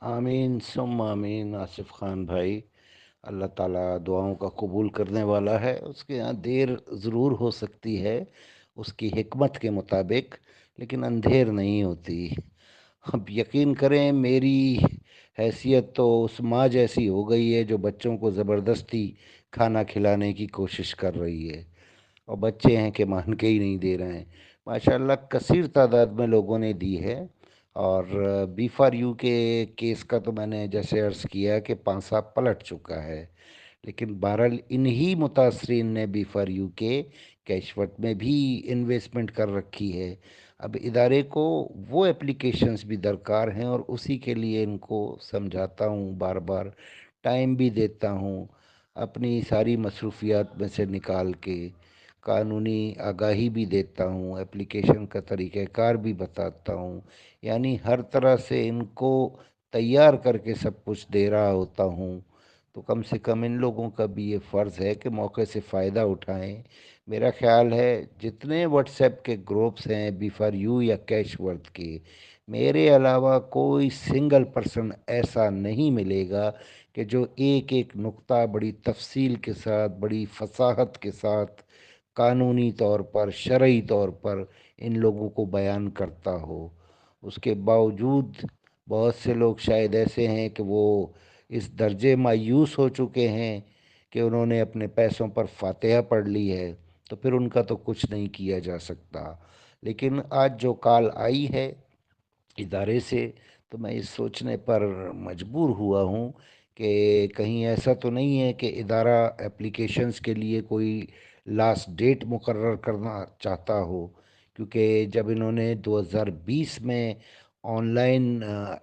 आमीन सुम आमीन। आसिफ खान भाई, अल्लाह ताला दुआओं का कबूल करने वाला है। उसके यहाँ देर ज़रूर हो सकती है उसकी हिकमत के मुताबिक, लेकिन अंधेर नहीं होती। अब यकीन करें, मेरी हैसियत तो उस माँ जैसी हो गई है जो बच्चों को ज़बरदस्ती खाना खिलाने की कोशिश कर रही है, और बच्चे हैं कि मान के ही नहीं दे रहे हैं। माशाल्लाह कसीर तादाद में लोगों ने दी है। और बी फॉर यू के केस का तो मैंने जैसे अर्ज़ किया कि पांसा पलट चुका है। लेकिन बहरहाल इन्हीं मुतासरीन ने बी फॉर यू के कैशवट में भी इन्वेस्टमेंट कर रखी है। अब इदारे को वो एप्लीकेशंस भी दरकार हैं, और उसी के लिए इनको समझाता हूँ, बार बार टाइम भी देता हूँ, अपनी सारी मसरूफियात में से निकाल के कानूनी आगाही भी देता हूँ, एप्लीकेशन का तरीक़ाकार भी बताता हूँ। यानी हर तरह से इनको तैयार करके सब कुछ दे रहा होता हूँ। तो कम से कम इन लोगों का भी ये फ़र्ज़ है कि मौके से फ़ायदा उठाएं। मेरा ख्याल है जितने व्हाट्सएप के ग्रुप्स हैं बी फॉर यू या कैश वर्थ के, मेरे अलावा कोई सिंगल पर्सन ऐसा नहीं मिलेगा कि जो एक एक नुक्ता बड़ी तफसील के साथ, बड़ी फसाहत के साथ, कानूनी तौर पर, शरई तौर पर इन लोगों को बयान करता हो। उसके बावजूद बहुत से लोग शायद ऐसे हैं कि वो इस दर्जे मायूस हो चुके हैं कि उन्होंने अपने पैसों पर फातिहा पढ़ ली है, तो फिर उनका तो कुछ नहीं किया जा सकता। लेकिन आज जो कॉल आई है इदारे से, तो मैं इस सोचने पर मजबूर हुआ हूँ कि कहीं ऐसा तो नहीं है कि इदारा एप्लीकेशंस के लिए कोई लास्ट डेट मुकर्रर करना चाहता हो। क्योंकि जब इन्होंने 2020 में ऑनलाइन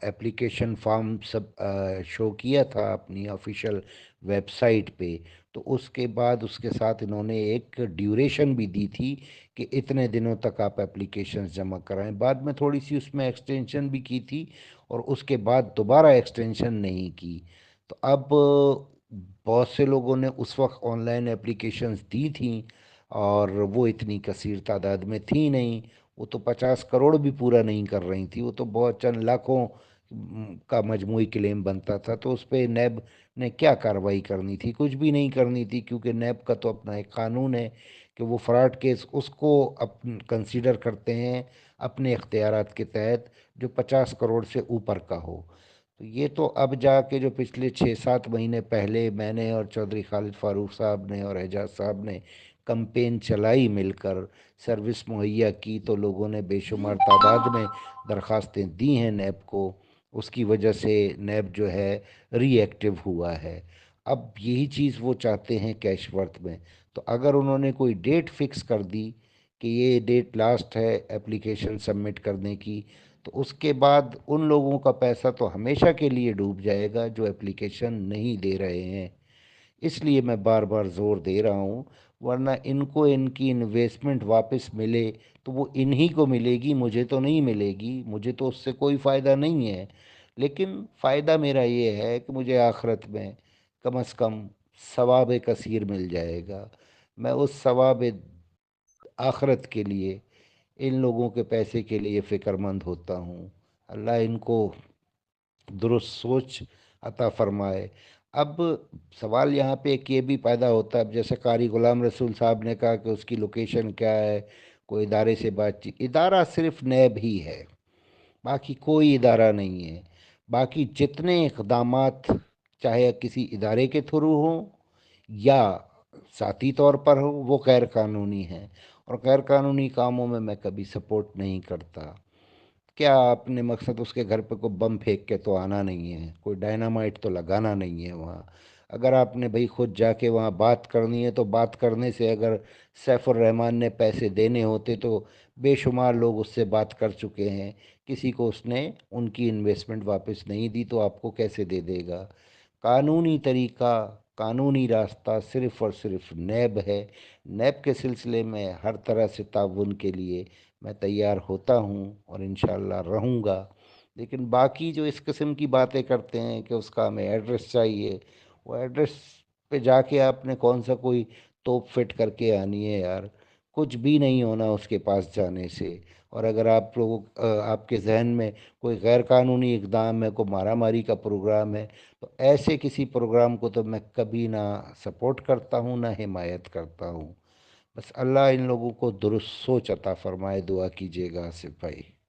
एप्लीकेशन फॉर्म सब शो किया था अपनी ऑफिशियल वेबसाइट पे, तो उसके बाद उसके साथ इन्होंने एक ड्यूरेशन भी दी थी कि इतने दिनों तक आप एप्लीकेशंस जमा कराएं। बाद में थोड़ी सी उसमें एक्सटेंशन भी की थी, और उसके बाद दोबारा एक्सटेंशन नहीं की। तो अब बहुत से लोगों ने उस वक्त ऑनलाइन एप्लीकेशंस दी थी, और वो इतनी कसीर तादाद में थी नहीं। वो तो 50 करोड़ भी पूरा नहीं कर रही थी, वो तो बहुत चंद लाखों का मजमूई क्लेम बनता था। तो उस पर नैब ने क्या कार्रवाई करनी थी? कुछ भी नहीं करनी थी, क्योंकि नैब का तो अपना एक कानून है कि वो फ्रॉड केस उसको कंसीडर करते हैं अपने इख्तियारात के तहत जो 50 करोड़ से ऊपर का हो। तो ये तो अब जाके, जो पिछले 6-7 महीने पहले मैंने और चौधरी खालिद फारूक साहब ने और एजाज साहब ने कंपेन चलाई मिलकर, सर्विस मुहैया की, तो लोगों ने बेशुमार तादाद में दरखास्तें दी हैं नैब को। उसकी वजह से नैब जो है रीएक्टिव हुआ है। अब यही चीज़ वो चाहते हैं कैश वर्थ में। तो अगर उन्होंने कोई डेट फिक्स कर दी कि ये डेट लास्ट है एप्लीकेशन सबमिट करने की, तो उसके बाद उन लोगों का पैसा तो हमेशा के लिए डूब जाएगा जो एप्लीकेशन नहीं दे रहे हैं। इसलिए मैं बार बार ज़ोर दे रहा हूँ, वरना इनको इनकी इन्वेस्टमेंट वापस मिले तो वो इन्हीं को मिलेगी, मुझे तो नहीं मिलेगी। मुझे तो उससे कोई फ़ायदा नहीं है। लेकिन फ़ायदा मेरा ये है कि मुझे आखिरत में कम से कम सवाब कसीर मिल जाएगा। मैं उस सवाब आखिरत के लिए, इन लोगों के पैसे के लिए फ़िक्रमंद होता हूँ। अल्लाह इनको दुरुस्त सोच अता फरमाए। अब सवाल यहाँ पे एक ये भी पैदा होता है, अब जैसे कारी गुलाम रसूल साहब ने कहा कि उसकी लोकेशन क्या है, कोई इदारे से बातचीत। इदारा सिर्फ नैब ही है, बाकी कोई इदारा नहीं है। बाकी जितने इक़दामात, चाहे किसी इदारे के थ्रू हो या ज़ाती तौर पर हो, वो गैर कानूनी हैं। और गैर कानूनी कामों में मैं कभी सपोर्ट नहीं करता। क्या आपने मकसद उसके घर पे कोई बम फेंक के तो आना नहीं है, कोई डायनामाइट तो लगाना नहीं है वहाँ। अगर आपने भाई खुद जाके वहाँ बात करनी है, तो बात करने से अगर सैफुर रहमान ने पैसे देने होते तो बेशुमार लोग उससे बात कर चुके हैं। किसी को उसने उनकी इन्वेस्टमेंट वापस नहीं दी, तो आपको कैसे दे देगा? कानूनी तरीका, कानूनी रास्ता सिर्फ़ और सिर्फ नैब है। नैब के सिलसिले में हर तरह से ताउन के लिए मैं तैयार होता हूँ, और इंशाअल्लाह रहूँगा। लेकिन बाकी जो इस किस्म की बातें करते हैं कि उसका हमें एड्रेस चाहिए, वो एड्रेस पे जाके आपने कौन सा कोई तोप फिट करके आनी है यार? کچھ بھی نہیں ہونا اس کے پاس جانے سے۔ اور اگر آپ لوگوں آپ کے ذہن میں کوئی غیر قانونی اقدام ہے، کوئی مارا ماری کا پروگرام ہے، تو ایسے کسی پروگرام کو تو میں کبھی نہ سپورٹ کرتا ہوں، نہ حمایت کرتا ہوں۔ بس اللہ ان لوگوں کو درست سوچ عطا فرمائے، دعا کیجیے گا آصف بھائی۔